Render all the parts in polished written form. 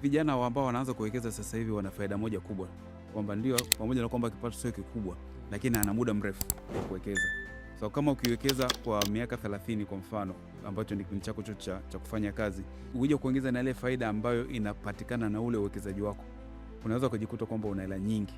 Vijana ambao wanaanza kuwekeza sasa hivi wana faida moja kubwa, kwamba ndio pamoja na kwamba kipato sio kikubwa, lakini ana muda mrefu wa kuwekeza. So kama ukiwekeza kwa miaka 30 kwa mfano, ambacho ni kipindi chako cha kufanya kazi, uje kuongeza na ile faida ambayo inapatikana na ule uwekezaji wako, unaweza kujikuta kwamba una hela nyingi.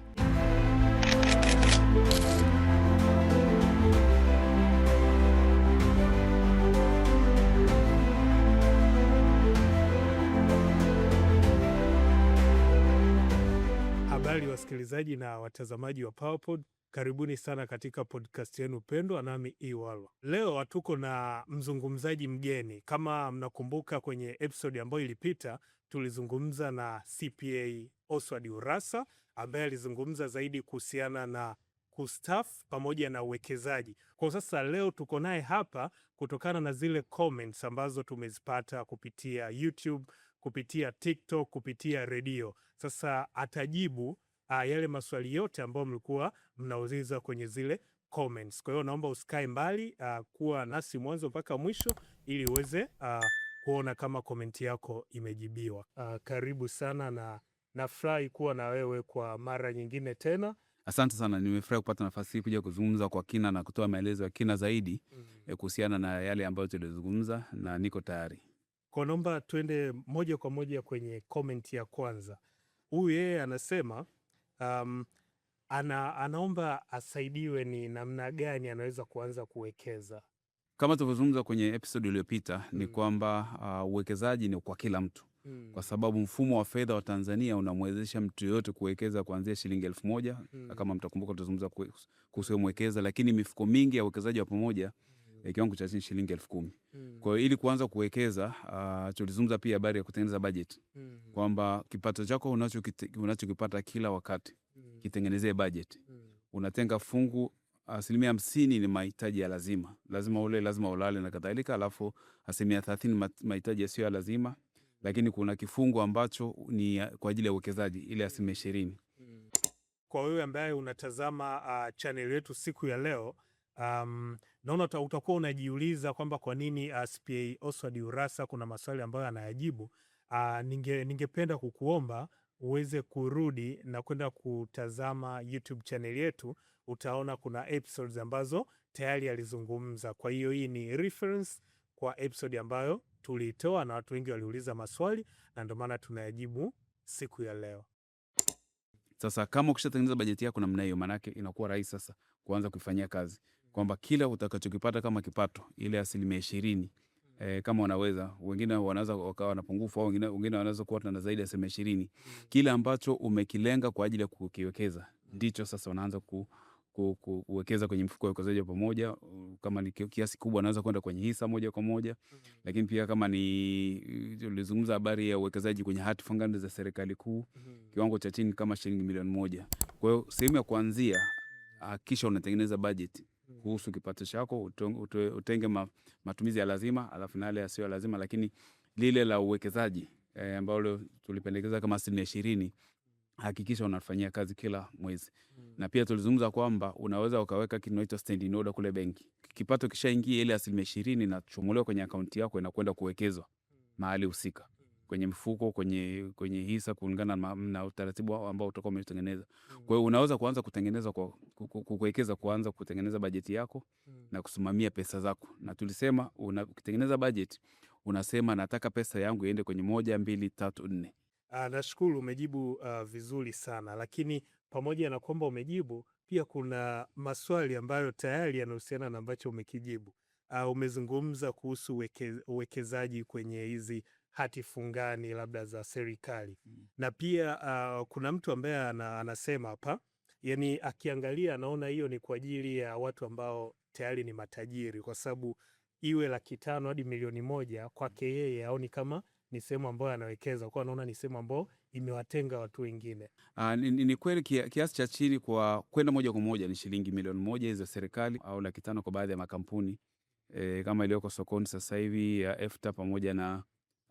Habari wasikilizaji na watazamaji wa PowerPod, karibuni sana katika podcast yenu pendwa, nami Iwalwa. Leo hatuko na mzungumzaji mgeni. Kama mnakumbuka kwenye episode ambayo ilipita, tulizungumza na CPA Oswald Urassa ambaye alizungumza zaidi kuhusiana na kustaafu pamoja na uwekezaji. Kwa sasa leo tuko naye hapa kutokana na zile comments ambazo tumezipata kupitia YouTube, kupitia TikTok, kupitia redio. Sasa atajibu yale maswali yote ambayo mlikuwa mnauliza kwenye zile comments. Kwa hiyo naomba usikae mbali, kuwa nasi mwanzo mpaka mwisho ili uweze kuona kama komenti yako imejibiwa. Karibu sana na nafurahi kuwa na wewe kwa mara nyingine tena. Asante sana, nimefurahi kupata nafasi hii kuja kuzungumza kwa kina na kutoa maelezo ya kina zaidi kuhusiana na yale ambayo tulizungumza, na niko tayari. Kwa naomba tuende moja kwa moja kwenye comment ya kwanza. Huyu yeye anasema anaomba asaidiwe ni namna gani anaweza kuanza kuwekeza. Kama tulivyozungumza kwenye episode iliyopita, ni kwamba uwekezaji ni kwa kila mtu. Kwa sababu mfumo wa fedha wa Tanzania unamwezesha mtu yote kuwekeza kuanzia shilingi 1,000. Kama mtakumbuka tutazungumza kuhusu mwekeza, lakini mifuko mingi ya uwekezaji wa pamoja kiwango cha chini shilingi 10,000. Kwa hiyo ili kuanza kuwekeza, tulizungumza pia habari ya kutengeneza budget. Kwamba kipato chako unachokipata kila wakati, kitengenezee budget. Unatenga fungu 50% ni mahitaji ya lazima. Lazima ule, lazima ulale na kadhalika, alafu 30% mahitaji yasiyo ya lazima. Lakini kuna kifungu ambacho ni kwa ajili ya uwekezaji, ile 20%. Kwa wewe ambaye unatazama channel yetu siku ya leo, naona utakuwa unajiuliza kwamba kwa nini CPA Oswald Urassa kuna maswali ambayo anayajibu. Ningependa kukuomba uweze kurudi na kwenda kutazama YouTube channel yetu. Utaona kuna episodes ambazo tayari alizungumza. Kwa hiyo hii ni reference kwa episode ambayo tulitoa na watu wengi waliuliza maswali, na ndio maana tunayajibu siku ya leo. Sasa kama ukishatengeneza bajeti yako namna hiyo, maana yake inakuwa rahisi sasa kuanza kuifanyia kazi, kwamba kila utakachokipata kama kipato, ile 20%, kama unaweza, wengine wanaweza wakawa na pungufu, au wengine wanaweza kuwa na zaidi ya 20%, kile ambacho umekilenga kwa ajili ya kukiwekeza ndicho sasa unaanza kuwekeza kwenye mfuko wa uwekezaji wa pamoja. Kama ni kiasi kubwa unaweza kwenda kwenye hisa moja kwa moja. Lakini pia kama ni tulizungumza habari ya uwekezaji kwenye hati fungani za serikali kuu, kiwango cha chini kama shilingi 1,000,000. Kwa hiyo sehemu ya kuanzia, kisha unatengeneza budget kuhusu kipato chako, utenge matumizi ya lazima, alafu na yale yasiyo lazima. Lakini lile la uwekezaji ambalo tulipendekeza kama 20%, hakikisha unafanyia kazi kila mwezi. Na pia tulizungumza kwamba unaweza ukaweka kitu kinaitwa standing order kule benki. Kipato kishaingia, ile 20% na chomolewa kwenye akaunti yako, inakwenda kuwekezwa mahali husika, kwenye mfuko, kwenye hisa, kulingana na utaratibu ambao utakuwa umetengeneza. Kwa hiyo unaweza kuanza kutengeneza kuwekeza, kuanza kutengeneza bajeti yako na kusimamia pesa zako. Na tulisema ukitengeneza bajeti, unasema nataka pesa yangu iende kwenye 1, 2, 3, 4. Nashukuru, umejibu vizuri sana, lakini pamoja na kwamba umejibu, pia kuna maswali ambayo tayari yanahusiana na ambacho umekijibu. Umezungumza kuhusu uwekezaji kwenye hizi hati fungani labda za serikali. Na pia kuna mtu ambaye anasema hapa, yani akiangalia anaona hiyo ni kwa ajili ya watu ambao tayari ni matajiri, kwa sababu iwe 500,000 hadi 1,000,000 kwake yeye haoni kama ni sehemu ambayo anawekeza, kwa anaona ni sehemu ambayo imewatenga watu wengine. Ni kweli kiasi cha chini kwa kwenda moja kwa moja ni shilingi 1,000,000 za serikali, au 500,000 kwa baadhi ya makampuni kama iliyoko sokoni sasa hivi ya EFTA pamoja na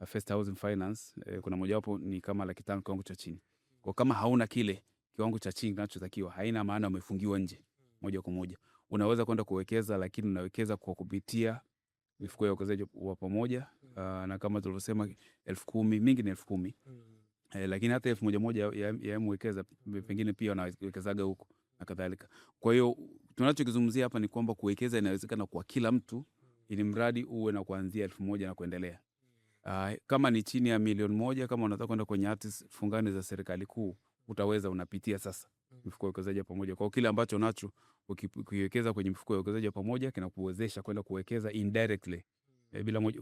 First Housing Finance. Kuna mojawapo ni kama 500,000 kiwango cha chini. Kwa kama hauna kile kiwango cha chini kinachotakiwa, haina maana umefungiwa nje moja kwa moja. Unaweza kwenda kuwekeza, lakini unawekeza kwa kupitia mifuko ya uwekezaji wa pamoja. Na kama tulivyosema 10,000, mingi ni 10,000. lakini hata 1,000 ya mwekeza pengine pia wanawekezaga huko na kadhalika. Kwa hiyo tunachokizungumzia hapa ni kwamba kuwekeza inawezekana kwa kila mtu, ili mradi uwe na kuanzia 1,000 na kuendelea. Kama ni chini ya 1,000,000, kama unataka kwenda kwenye hati fungani za serikali kuu, utaweza, unapitia sasa mifuko ya uwekezaji wa pamoja. Kwa kile ambacho unacho ukiwekeza kwenye mifuko ya uwekezaji wa pamoja, kinakuwezesha kwenda kuwekeza indirectly,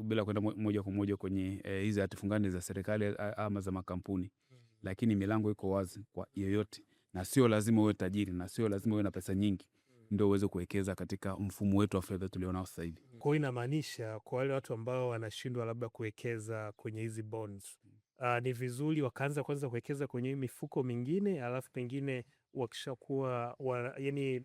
bila kwenda moja kwa moja kwenye hizi hati fungani za serikali ama za makampuni. Lakini milango iko wazi kwa yeyote, na sio lazima uwe tajiri, na sio lazima uwe na pesa nyingi ndio uweze kuwekeza katika mfumo wetu wa fedha tulionao sasa hivi. Kwa hiyo inamaanisha kwa wale watu ambao wanashindwa labda kuwekeza kwenye hizi bonds, ni vizuri wakaanza kwanza kuwekeza kwenye mifuko mingine, alafu pengine wakishakuwa yani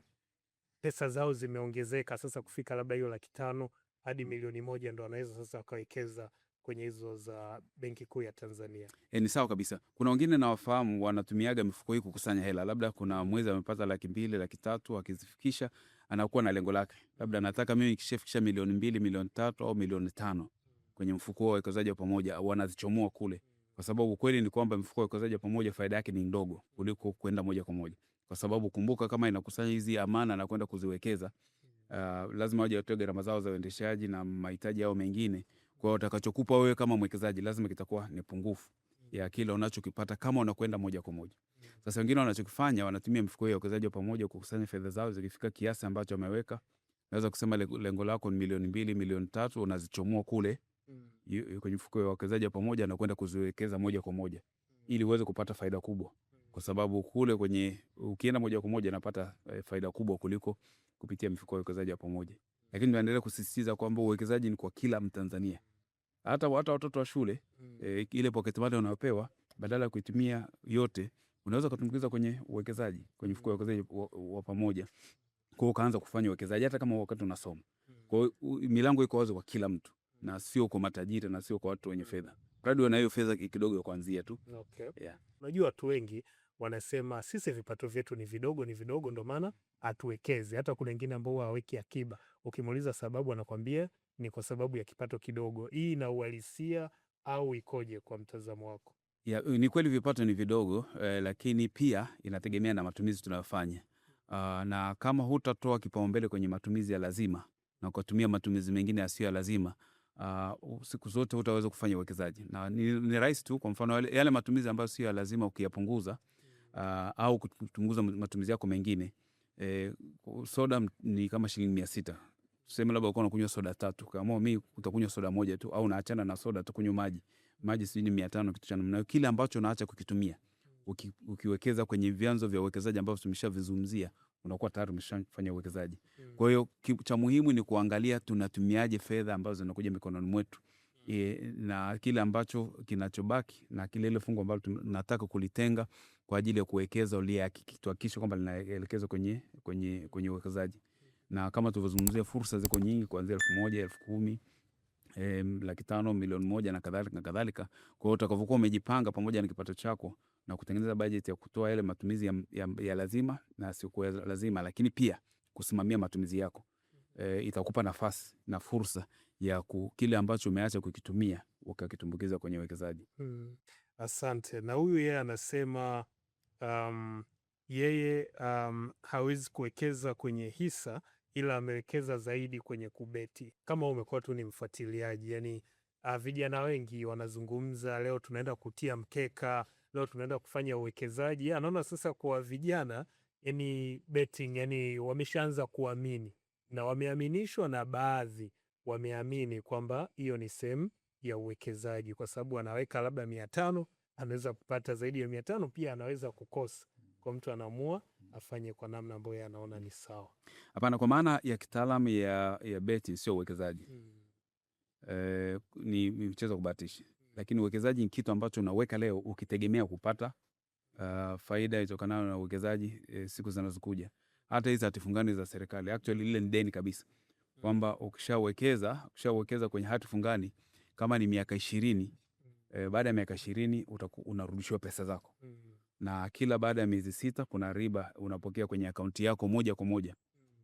pesa zao zimeongezeka sasa kufika labda hiyo 500,000 hadi 1,000,000 ndo wanaweza sasa wakawekeza kwenye hizo za Benki Kuu ya Tanzania. Ni sawa kabisa. Kuna wengine nawafahamu wanatumiaga mifuko hii kukusanya hela. Labda kuna mwezi amepata 200,000, 300,000, akizifikisha anakuwa na lengo lake. Labda nataka mimi nikishafikisha 2,000,000, 300,000 au 500,000 kwenye mfuko wa uwekezaji wa pamoja, wanazichomoa kule. Kwa sababu kweli ni kwamba mfuko wa uwekezaji wa pamoja faida yake ni ndogo kuliko kwenda moja kwa moja. Kwa sababu kumbuka, kama inakusanya hizi amana na kwenda kuziwekeza, lazima waje watoe gharama zao za uendeshaji na mahitaji yao mengine. Kwa hiyo utakachokupa wewe kama mwekezaji lazima kitakuwa ni pungufu ya kile unachokipata kama unakwenda moja kwa moja. Sasa wengine wanachokifanya, wanatumia mifuko ya uwekezaji wa pamoja kukusanya fedha zao. Zikifika kiasi ambacho ameweka, naweza kusema lengo lako ni 2,000,000, 3,000,000, unazichomoa kule kwenye mfuko wa uwekezaji wa pamoja na kwenda kuziwekeza moja kwa moja ili uweze kupata faida kubwa, kwa sababu kule kwenye ukienda moja kwa moja unapata faida kubwa kuliko kupitia mifuko ya uwekezaji wa pamoja. Lakini tunaendelea kusisitiza kwamba uwekezaji ni kwa kila Mtanzania. Hata watoto wa shule, ile pocket money unayopewa, badala ya kuitumia yote, unaweza kutumbukiza kwenye uwekezaji, kwenye mfuko wa uwekezaji wa pamoja. Kwa hiyo ukaanza kufanya uwekezaji hata kama wakati unasoma. Kwa hiyo milango iko wazi kwa kila mtu, na sio kwa matajiri na sio kwa watu wenye fedha. Bado wana hiyo fedha kidogo ya kuanzia tu. Okay. Yeah. Unajua watu wengi wanasema sisi vipato vyetu ni vidogo ndio maana hatuwekezi. Hata kuna wengine ambao hawaweki akiba. Ukimuuliza sababu anakwambia ni kwa sababu ya kipato kidogo. Hii ina uhalisia au ikoje kwa mtazamo wako? Ni kweli vipato ni vidogo, lakini pia inategemea na matumizi tunayofanya. Na kama hutatoa kipaumbele kwenye matumizi ya lazima na ukatumia matumizi mengine yasiyo ya lazima, siku zote hutaweza kufanya uwekezaji. Na ni rahisi tu. Kwa mfano yale matumizi ambayo sio ya lazima ukiyapunguza, au kupunguza matumizi yako mengine, soda ni kama shilingi 600. Tuseme labda uko unakunywa soda 3, kama mimi utakunywa soda moja tu, au unaachana na soda tukunywa maji sijui ni 500, kitu cha namna hiyo. Kile ambacho unaacha kukitumia ukiwekeza kwenye vyanzo vya uwekezaji ambavyo tumeshavizungumzia, unakuwa tayari umeshafanya uwekezaji. Kwa hiyo cha muhimu ni kuangalia tunatumiaje fedha ambazo zinakuja mikononi mwetu, na kile ambacho kinachobaki na kile ile fungu ambalo tunataka kulitenga kwa ajili ya kuwekeza, tuhakikishe kwamba linaelekezwa kwenye uwekezaji. Na kama tulivyozungumzia, fursa ziko nyingi kuanzia 1,000, 10,000, 500,000, 1,000,000 na kadhalika. Kwa hiyo utakavyokuwa umejipanga pamoja na kipato chako na kutengeneza bajeti ya kutoa yale matumizi ya lazima na sio ya lazima, lakini pia kusimamia matumizi yako, itakupa nafasi na fursa ya kile ambacho umeacha kukitumia ukakitumbukiza kwenye uwekezaji. Asante. Na huyu yeye anasema yeye hawezi kuwekeza kwenye hisa, ila amewekeza zaidi kwenye kubeti. Kama umekuwa tu ni mfuatiliaji, yani vijana wengi wanazungumza, leo tunaenda kutia mkeka, leo tunaenda kufanya uwekezaji. Anaona sasa kwa vijana, yani betting, yani wameshaanza kuamini na wameaminishwa, na baadhi wameamini kwamba hiyo ni sehemu ya uwekezaji, kwa sababu anaweka labda 500, anaweza kupata zaidi ya 500, pia anaweza kukosa. Kwa mtu anaamua afanye kwa namna ambayo anaona ni sawa. Hapana, kwa maana ya kitaalamu ya beti sio uwekezaji. Ni mchezo kubahatisha. Lakini uwekezaji ni kitu ambacho unaweka leo ukitegemea kupata faida itokanayo na uwekezaji siku zinazokuja. Hata hizo hati fungani za serikali, actually ile ni deni kabisa. Kwamba ukishawekeza kwenye hati fungani kama ni miaka 20, baada ya miaka 20 unarudishiwa pesa zako. Na kila baada ya miezi 6 kuna riba unapokea kwenye akaunti yako moja kwa moja,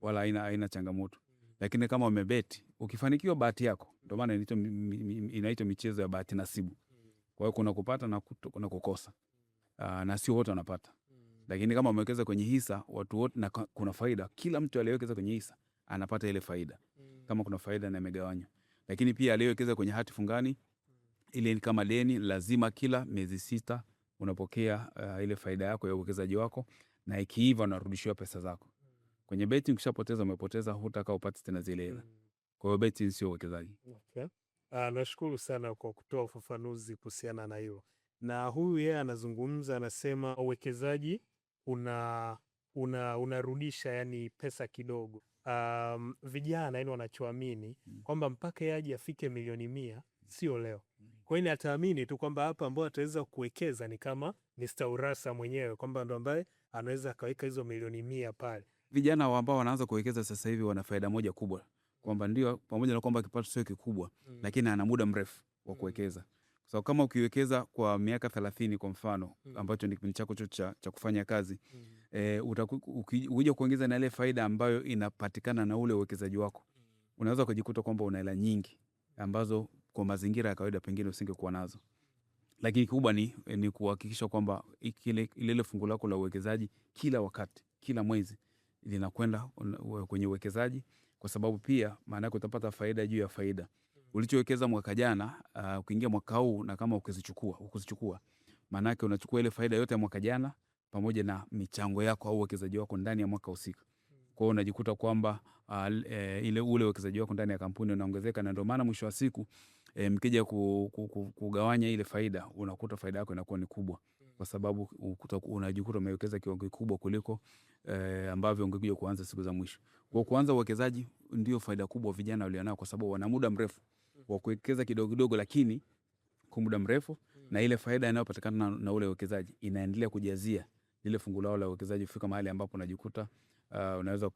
wala haina changamoto. Lakini kama umebeti, ukifanikiwa bahati yako, ndio maana inaitwa michezo ya bahati nasibu. Kwa hiyo kuna kupata na kuna kukosa. Na sio wote wanapata. Lakini kama umewekeza kwenye hisa, watu wote na kuna faida, kila mtu aliyewekeza kwenye hisa anapata ile faida. Kama kuna faida na imegawanywa. Lakini pia aliyewekeza kwenye hati fungani, ile ni kama deni, lazima kila miezi 6 unapokea ile faida yako ya uwekezaji wako, na ikiiva unarudishiwa pesa zako. Kwenye betting ukishapoteza umepoteza, hutaka upate tena zile hela. Kwa hiyo betting sio uwekezaji. Okay. Nashukuru sana kwa kutoa ufafanuzi kuhusiana na hilo. Na huyu yeye anazungumza, anasema uwekezaji unarudisha yani pesa kidogo. Vijana yani wanachoamini kwamba mpaka yaje afike milioni 100 sio leo. Kwa hiyo ataamini tu kwamba hapa ambao ataweza kuwekeza ni kama Mr. Urassa mwenyewe, kwamba ndo ambaye anaweza akaweka hizo milioni 100 pale. Vijana ambao wanaanza kuwekeza sasa hivi wana faida moja kubwa, kwamba ndio pamoja na kwamba kipato sio kikubwa, lakini ana muda mrefu wa kuwekeza. So kama ukiwekeza kwa miaka 30 kwa mfano, ambacho ni kipindi chako cha kufanya kazi, ukija kuongeza na ile faida ambayo inapatikana na ule uwekezaji wako, unaweza kujikuta kwamba una hela nyingi ambazo kwa mazingira ya kawaida pengine usingekuwa nazo. Lakini kubwa ni kuhakikisha kwamba ile fungu lako la uwekezaji kila wakati, kila mwezi linakwenda kwenye uwekezaji, kwa sababu pia maana yake utapata faida juu ya faida. Ulichowekeza mwaka jana, ukiingia mwaka huu na kama ukuzichukua, maana yake unachukua ile faida yote ya mwaka jana pamoja na michango yako au uwekezaji wako ndani ya mwaka husika. Kwa hiyo unajikuta kwamba ule uwekezaji wako ndani ya kampuni unaongezeka, na ndio maana mwisho wa siku mkija kugawanya ile faida, unakuta faida yako inakuwa ni kubwa, kwa sababu unajikuta umewekeza kiwango kikubwa kuliko ambavyo ungekuja kuanza siku za mwisho. Kwa kuanza uwekezaji ndio faida kubwa vijana walionao, kwa sababu wana muda mrefu wa kuwekeza kidogo kidogo, lakini kwa muda mrefu, na ile faida inayopatikana na ule uwekezaji inaendelea kujazia ile fungu lao la uwekezaji, kufika mahali ambapo unajikuta unaweza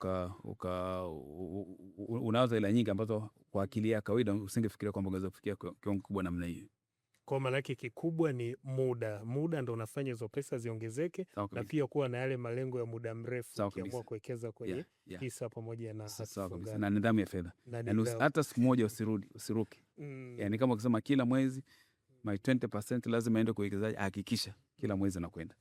unaanza hela nyingi ambazo kwa akili ya kawaida usingefikiria kwamba ungeweza kufikia kiwango kubwa namna hiyo. Kwa maana yake kikubwa ni muda ndio unafanya hizo pesa ziongezeke, na pia kuwa na yale malengo ya muda mrefu, ukiamua kuwekeza kwenye hisa pamoja na na nidhamu ya fedha. Yani hata siku moja usiruke. Yani kama ukisema kila mwezi my 20% lazima ende kuwekezaji, hakikisha kila mwezi nakwenda.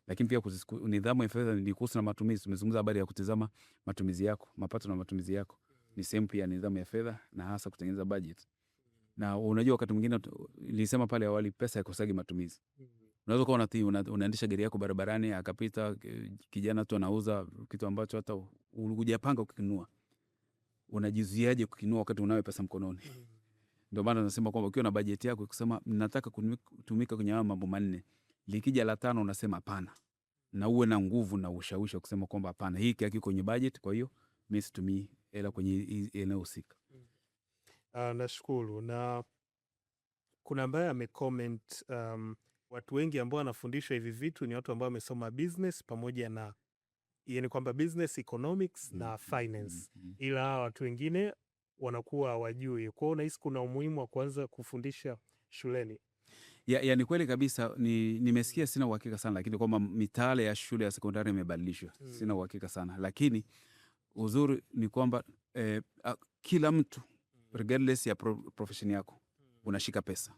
Lakini pia nidhamu ya fedha ni kuhusu na matumizi. Tumezungumza habari ya kutizama matumizi yako, mapato na matumizi yako. Ni sehemu pia nidhamu ya fedha, na hasa kutengeneza budget. Na unajua wakati mwingine nilisema pale awali, pesa haikosagi matumizi. Unaweza kuwa unaendesha gari yako barabarani, akapita kijana tu anauza kitu ambacho hata hujapanga kukinunua. Unajizuiaje kukinunua wakati unayo pesa mkononi? Ndio maana nasema kwamba ukiwa na bajeti yako ukisema nataka kutumika kwenye mambo 4, likija la 5 unasema hapana. Na uwe na nguvu na ushawishi kusema kwamba hapana, hiki hakiko kwenye budget, kwa hiyo mimi situmii hela kwenye eneo husika. Nashukuru. Na kuna ambaye amecomment, watu wengi ambao wanafundishwa hivi vitu ni watu ambao wamesoma business pamoja na yani kwamba business economics na finance, ila watu wengine wanakuwa hawajui. Kwa hiyo unahisi kuna umuhimu wa kuanza kufundisha shuleni? Ni kweli kabisa. Nimesikia, sina uhakika sana, lakini kwamba mitaala ya shule ya sekondari imebadilishwa. Sina uhakika sana, lakini uzuri ni kwamba kila mtu regardless ya profession yako unashika pesa.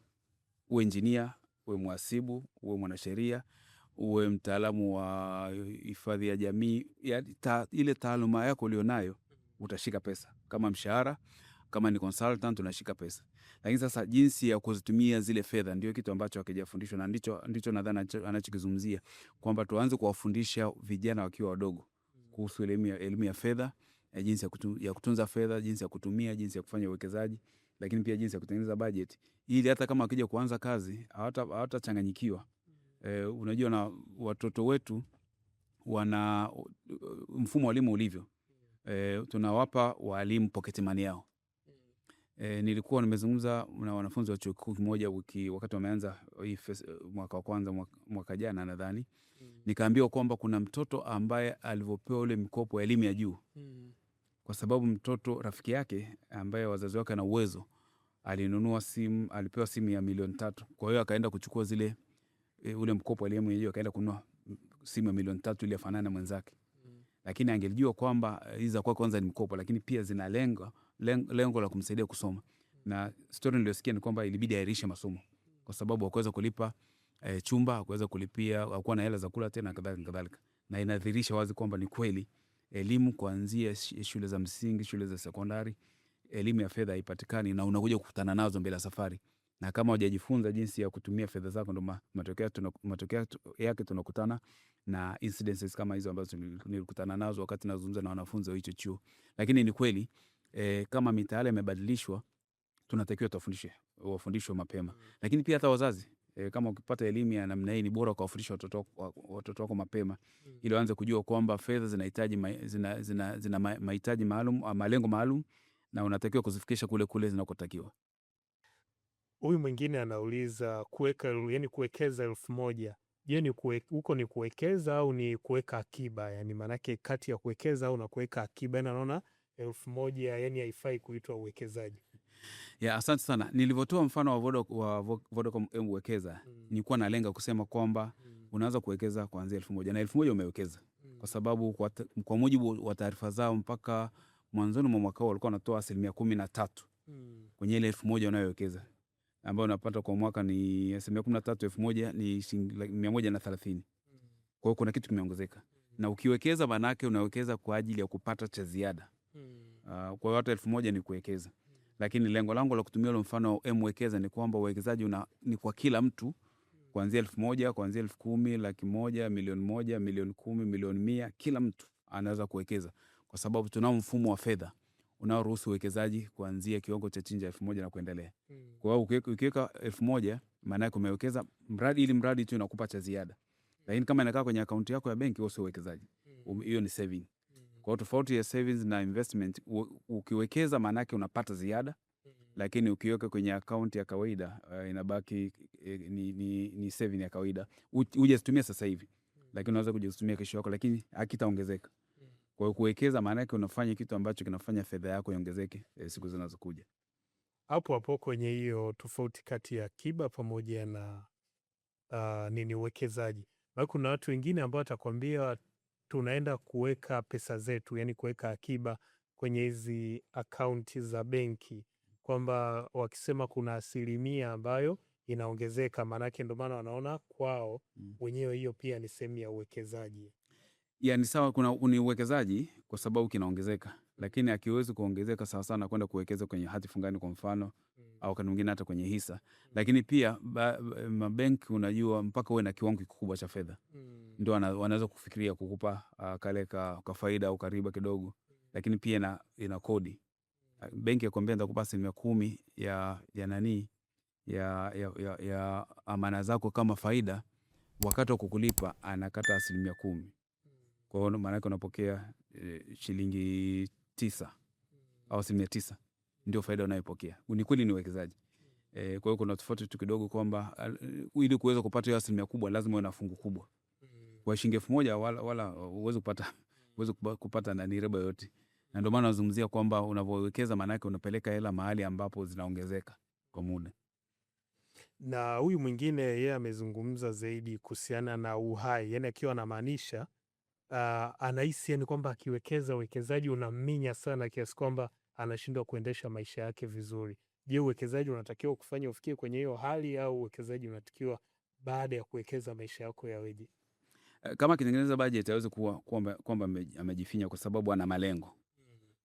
Uwe engineer, uwe mhasibu, uwe mwanasheria, uwe mtaalamu wa hifadhi ya jamii, ile taaluma yako ulionayo utashika pesa kama mshahara. Kama ni consultant unashika pesa. Lakini sasa jinsi ya kuzitumia zile fedha ndio kitu ambacho hakijafundishwa, na ndicho nadhani anachokizungumzia, kwamba tuanze kuwafundisha vijana wakiwa wadogo kuhusu elimu ya fedha, jinsi ya kutunza fedha, jinsi ya kutumia, jinsi ya kufanya uwekezaji, lakini pia jinsi ya kutengeneza budget, ili hata kama akija kuanza kazi hawatachanganyikiwa. Unajua, na watoto wetu wana mfumo wa elimu ulivyo. Tunawapa walimu pocket money yao. Nilikuwa nimezungumza na wanafunzi wa chuo kikuu kimoja wakati wameanza mwaka wa kwanza mwaka jana nadhani. Nikaambiwa kwamba kuna mtoto ambaye alivyopewa ule mkopo wa elimu ya juu, kwa sababu mtoto rafiki yake ambaye wazazi wake na uwezo alinunua simu, alipewa simu ya milioni 3. Kwa hiyo akaenda kuchukua ule mkopo wa elimu ya juu, akaenda kununua simu ya milioni 3 ili afanane na mwenzake. Lakini angelijua kwamba hizo kwa kwanza ni mkopo, lakini pia zina lengo la kumsaidia kusoma. Na story niliyosikia ni kwamba ilibidi airishe masomo kwa sababu hakuweza kulipa chumba, hakuweza kulipia, hakuwa na hela za kula tena kadhalika. Na inadhihirisha wazi kwamba ni kweli elimu kuanzia shule za msingi, shule za sekondari, elimu ya fedha haipatikani na unakuja kukutana nazo mbele ya safari. Na kama hujajifunza jinsi ya kutumia fedha zako, ndo matokeo yake tunakutana na incidences kama hizo ambazo nilikutana nazo wakati nazungumza na wanafunzi wa hicho chuo. Lakini ni kweli kama mitaala imebadilishwa, tunatakiwa wafundishwe mapema. Lakini pia hata wazazi kama ukipata elimu ya namna hii, ni bora ukawafundisha watoto wako mapema ili waanze kujua kwamba fedha zinahitaji zina mahitaji maalum, malengo maalum, na unatakiwa kuzifikisha kule zinakotakiwa. Huyu mwingine anauliza kuwekeza 1,000, je, huko ni kuwekeza au ni kuweka akiba? Yani maanake kati ya kuwekeza au na kuweka akiba, naona 1,000 yani haifai kuitwa uwekezaji. Asante sana. Nilivyotoa mfano wa Vodacom Wekeza, nilikuwa nalenga kusema kwamba unaweza kuwekeza kuanzia 1,000 na 1,000 umewekeza. Kwa sababu kwa mujibu wa taarifa zao mpaka mwanzoni mwa mwaka walikuwa wanatoa 13% kwenye ile 1,000 unayowekeza, ambayo unapata kwa mwaka ni 13%, 1,000 ni 130. Kwa hiyo kuna kitu kimeongezeka. Na ukiwekeza manake unawekeza kwa ajili ya kupata cha ziada. Kwa hiyo hata 1,000 ni kuwekeza. Lakini lengo langu la kutumia ule mfano wa Wekeza ni kwamba uwekezaji ni kwa kila mtu, kuanzia 1,000, kuanzia 10,000, 100,000, 1,100,000, 10,000,000, 1,100,000, kila mtu anaweza kuwekeza, kwa sababu tunao mfumo wa fedha unaoruhusu uwekezaji kuanzia kiwango cha chini ya 1,000 na kuendelea. Kwa hiyo ukiweka 1,000 maana yake umewekeza mradi tu inakupa cha ziada. Lakini kama inakaa kwenye akaunti yako ya benki, huo sio uwekezaji. Hiyo ni saving. Kwa hiyo tofauti ya savings na investment, ukiwekeza maana yake unapata ziada, lakini ukiweka kwenye akaunti ya kawaida inabaki ni saving ya kawaida. Hujazitumia sasa hivi, lakini unaweza kujitumia kesho yako, lakini hakitaongezeka. Kwa hiyo kuwekeza maana yake unafanya kitu ambacho kinafanya fedha yako iongezeke siku zinazokuja. Hapo kwenye hiyo tofauti kati ya akiba pamoja na uwekezaji. Maana kuna watu wengine ambao watakwambia tunaenda kuweka pesa zetu, yani kuweka akiba kwenye hizi akaunti za benki, kwamba wakisema kuna 1% ambayo inaongezeka, maanake ndio maana wanaona kwao wenyewe hiyo pia ni sehemu ya uwekezaji. Ni sawa, ni uwekezaji kwa sababu kinaongezeka, lakini akiwezi kuongezeka sawa sana kwenda kuwekeza kwenye hati fungani kwa mfano, au kana mwingine hata kwenye hisa. Lakini pia mabenki, unajua mpaka uwe na kiwango kikubwa cha fedha ndio wanaweza kufikiria kukupa kale ka faida au kariba kidogo. Lakini pia ina kodi. Benki yakwambia nitakupa 10% ya amana zako kama faida, wakati wa kukulipa anakata 10%. Kwa hiyo maana yake unapokea shilingi 9 au 9% ndio faida unayopokea. Ni kweli ni uwekezaji. Kwa hiyo kuna tofauti tu kidogo kwamba ili kuweza kupata hiyo 1% kubwa lazima uwe na fungu kubwa. Kwa shilingi 1,000 wala uweze kupata nani riba yote. Na ndio maana nazungumzia kwamba unapowekeza maana yake unapeleka hela mahali ambapo zinaongezeka kwa muda. Na huyu mwingine yeye amezungumza zaidi kuhusiana na uhai, yani akiwa anamaanisha anahisi yani kwamba akiwekeza uwekezaji unaminya sana kiasi kwamba anashindwa kuendesha maisha yake vizuri. Je, uwekezaji unatakiwa kufanya ufikie kwenye hiyo hali, au uwekezaji unatakiwa baada ya kuwekeza maisha yako yaweje? Kama akitengeneza budget hawezi kwamba amejifinya, kwa sababu ana malengo.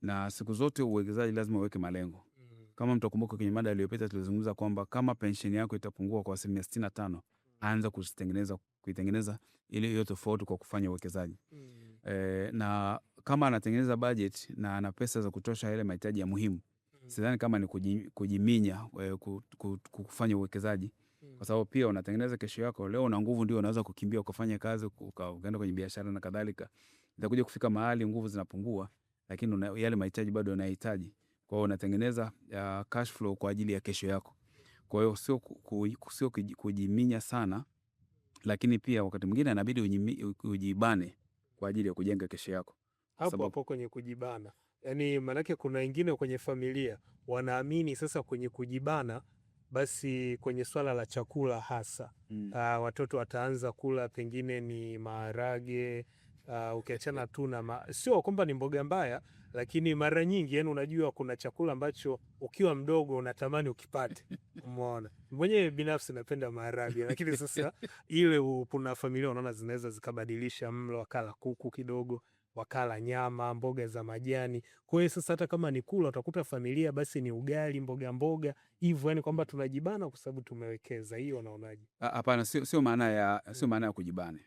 Na siku zote uwekezaji lazima uweke malengo. Kama mtakumbuka kwenye mada iliyopita tulizungumza kwamba kama pension yako itapungua kwa 65%, anza kuitengeneza ile hiyo tofauti kwa kufanya uwekezaji. Na kama anatengeneza budget na ana pesa za kutosha ile mahitaji ya muhimu, sidhani kama ni kujiminya kufanya uwekezaji, kwa sababu pia unatengeneza kesho yako. Leo una nguvu, ndio unaweza kukimbia ukafanya kazi, ukaenda kwenye biashara na kadhalika. Itakuja kufika mahali nguvu zinapungua, lakini yale mahitaji bado unahitaji. Kwa hiyo unatengeneza cash flow kwa ajili ya kesho yako. Kwa hiyo sio kujiminya sana, lakini pia wakati mwingine inabidi ujibane kwa ajili ya kujenga kesho yako. Hapo kwenye kujibana, yani maanake kuna wengine kwenye familia wanaamini sasa kwenye kujibana basi kwenye swala la chakula hasa watoto wataanza kula pengine ni maharage, Ukiachana tu na sio kwamba ni mboga mbaya, lakini mara nyingi yani, unajua kuna chakula ambacho ukiwa mdogo unatamani ukipate. Umeona, mwenyewe binafsi napenda maharage, lakini sasa ile kuna familia unaona zinaweza zikabadilisha mlo, wakala kuku kidogo, wakala nyama, mboga za majani. Kwa hiyo sasa hata kama ni kula utakuta familia basi ni ugali, mboga hivyo, yani kwamba tunajibana kwa sababu tumewekeza. Hiyo unaonaje? Hapana, sio maana ya kujibana.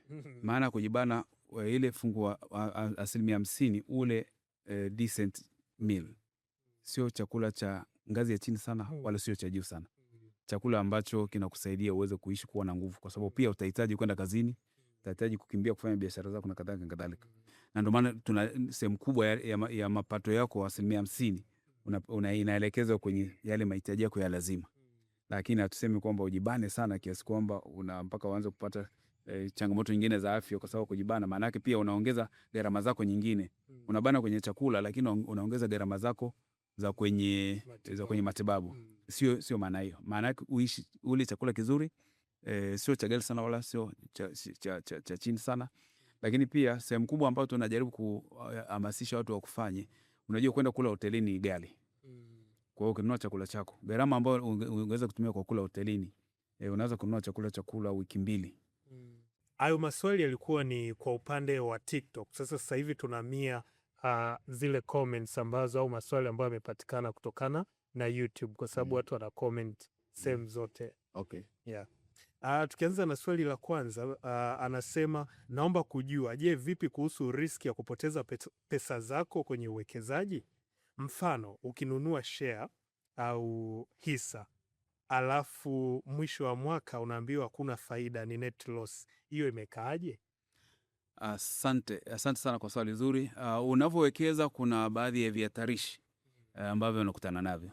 Maana ya kujibana ile fungu 50% ule decent meal, sio chakula cha ngazi ya chini sana wala sio cha juu sana. Chakula ambacho kinakusaidia uweze kuishi, kuwa na nguvu, kwa sababu pia utahitaji kwenda kazini, utahitaji kukimbia kufanya biashara zako na kadhalika. Na ndio maana tuna sehemu kubwa ya mapato yako 50% inaelekezwa kwenye yale mahitaji yako ya lazima. Lakini hatusemi kwamba ujibane sana kiasi kwamba mpaka uanze kupata changamoto nyingine za afya kwa sababu kujibana. Maana yake pia unaongeza gharama zako nyingine. Unabana kwenye chakula lakini unaongeza gharama zako za kwenye matibabu. Sio maana hiyo. Maana yake uishi ule chakula kizuri, sio cha ghali sana wala sio cha chini sana. Lakini pia sehemu kubwa ambayo tunajaribu kuhamasisha watu wa kufanye, unajua kwenda kula hotelini ghali. Kwa hiyo ukinunua chakula chako, gharama ambayo ungeweza kutumia kwa kula hotelini, unaweza kununua chakula wiki 2. Hayo maswali yalikuwa ni kwa upande wa TikTok. Sasa hivi tunahamia zile comments ambazo au maswali ambayo yamepatikana kutokana na YouTube, kwa sababu watu wana comment sehemu zote. Okay. Yeah. Tukianza na swali la kwanza, anasema naomba kujua, je, vipi kuhusu riski ya kupoteza pesa zako kwenye uwekezaji? Mfano, ukinunua share au hisa alafu mwisho wa mwaka unaambiwa hakuna faida, ni net loss. Hiyo imekaaje? Asante sana kwa swali zuri. Unavyowekeza kuna baadhi ya vihatarishi ambavyo unakutana navyo.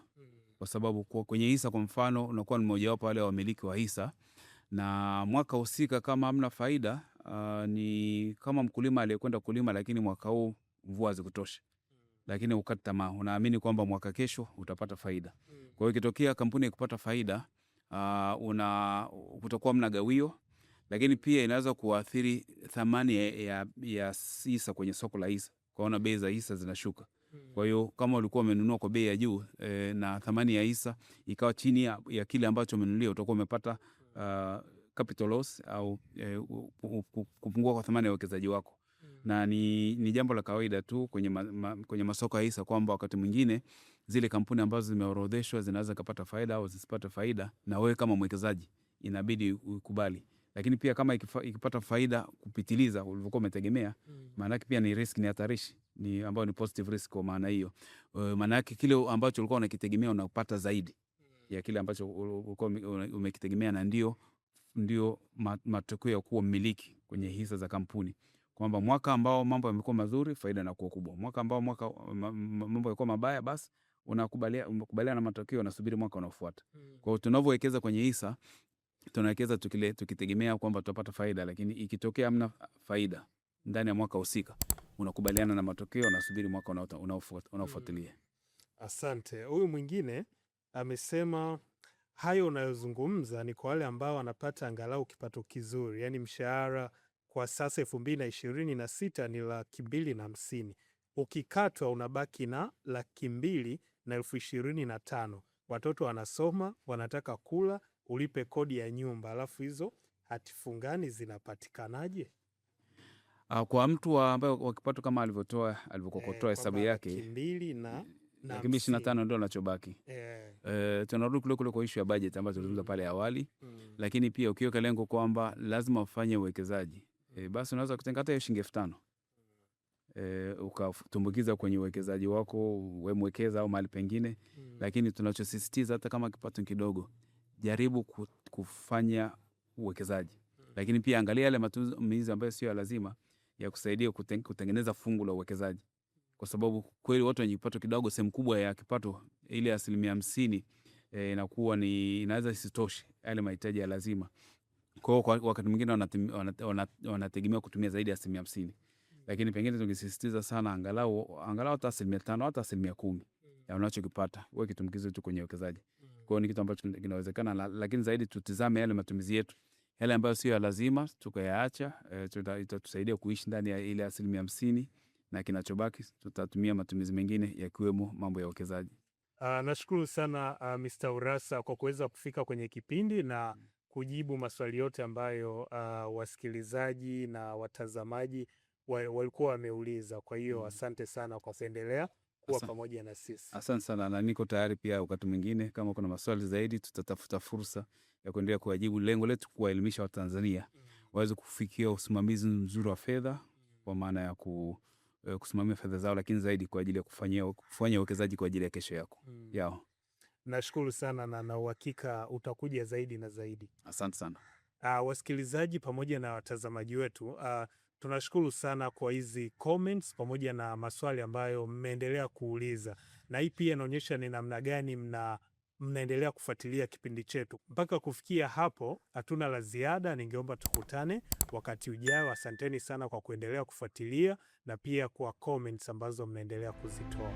Kwa sababu kwenye hisa kwa mfano unakuwa ni mmoja wapo wale wamiliki wa hisa, na mwaka husika kama hamna faida, ni kama mkulima aliyekwenda kulima lakini mwaka huu mvua hazikutosha. Lakini ukata tamaa, unaamini kwamba mwaka kesho utapata faida. Kwa hiyo ikitokea kampuni ikupata faida, kutakuwa mna gawio, lakini pia inaweza kuathiri thamani ya hisa kwenye soko la hisa. Kwa hiyo bei za hisa zinashuka. Kwa hiyo kama ulikuwa umenunua kwa bei ya juu na thamani ya hisa ikawa chini ya kile ambacho umenunulia, utakuwa umepata capital loss au kupungua kwa thamani ya uwekezaji wako. Na ni jambo la kawaida tu kwenye masoko ya hisa kwamba wakati mwingine zile kampuni ambazo zimeorodheshwa zinaweza kupata faida au zisipate faida, na wewe kama mwekezaji inabidi ukubali. Lakini pia kama ikipata faida kupitiliza ulivyokuwa umetegemea, maana yake pia ni risk, ni hatarishi, ambayo ni positive risk. Kwa maana hiyo, maana yake kile ambacho ulikuwa unakitegemea unapata zaidi ya kile ambacho ulikuwa umekitegemea, na ndio matokeo ya kuwa mmiliki kwenye hisa za kampuni, kwamba mwaka ambao mambo yamekuwa mazuri faida inakuwa kubwa, mwaka ambao mambo yalikuwa mabaya basi unakubaliana na matokeo, unasubiri mwaka unaofuata. Kwa hiyo tunavyowekeza kwenye hisa tunawekeza tukitegemea kwamba tutapata faida, lakini ikitokea hamna faida ndani ya mwaka husika, unakubaliana na matokeo, unasubiri mwaka unaofuatilia. Asante. Huyu mwingine amesema hayo unayozungumza ni kwa wale ambao wanapata angalau kipato kizuri, yani mshahara kwa sasa 2026 ni 250,000. Ukikatwa unabaki na 225,000. Watoto wanasoma, wanataka kula, ulipe kodi ya nyumba, alafu hizo hatifungani zinapatikanaje? Kwa mtu ambaye wa kipato kama alivyokokotoa hesabu yake 225 ndio anachobaki. Tunarudi kule kwa issue ya budget ambayo tulizungumza pale awali. Lakini pia ukiweka lengo kwamba lazima ufanye uwekezaji, basi unaweza kutenga hata shilingi 5,000 ukatumbukiza kwenye uwekezaji wako, wewe mwekeza au mahali pengine. Lakini tunachosisitiza hata kama kipato kidogo, jaribu kufanya uwekezaji. Lakini pia angalia yale matumizi ambayo sio lazima ya kusaidia kutengeneza fungu la uwekezaji. Kwa sababu kweli watu wenye kipato kidogo, sehemu kubwa ya kipato ile 50% inakuwa inaweza isitoshe yale mahitaji ya lazima. Kwa hiyo wakati mwingine wanategemea kutumia zaidi ya 50%. Lakini pengine tungesisitiza sana angalau hata 5% hata 10% ya unachokipata wewe kitumkize tu kwenye uwekezaji. Kwa hiyo ni kitu ambacho kinawezekana, lakini zaidi tutizame yale matumizi yetu Yale ambayo sio ya lazima tukayaacha, itatusaidia kuishi ndani ya ile 50%, na kinachobaki tutatumia matumizi mengine yakiwemo mambo ya uwekezaji. Nashukuru sana Mr. Urassa kwa kuweza kufika kwenye kipindi na kujibu maswali yote ambayo wasikilizaji na watazamaji walikuwa wameuliza. Kwa hiyo asante sana kwa kuendelea kuwa pamoja na sisi. Asante sana, na niko tayari pia wakati mwingine kama kuna maswali zaidi tutatafuta fursa ya kuendelea kuwajibu. Lengo letu kuwaelimisha Watanzania waweze kufikia usimamizi mzuri wa fedha, kwa maana ya kusimamia fedha zao, lakini zaidi kwa ajili ya kufanya uwekezaji kwa ajili ya kesho yao. Nashukuru sana na uhakika utakuja zaidi na zaidi. Asante sana. Wasikilizaji pamoja na watazamaji wetu, tunashukuru sana kwa hizi comments pamoja na maswali ambayo mmeendelea kuuliza, na hii pia inaonyesha ni namna gani mnaendelea kufuatilia kipindi chetu. Mpaka kufikia hapo hatuna la ziada, ningeomba tukutane wakati ujao. Asanteni sana kwa kuendelea kufuatilia na pia kwa comments ambazo mnaendelea kuzitoa.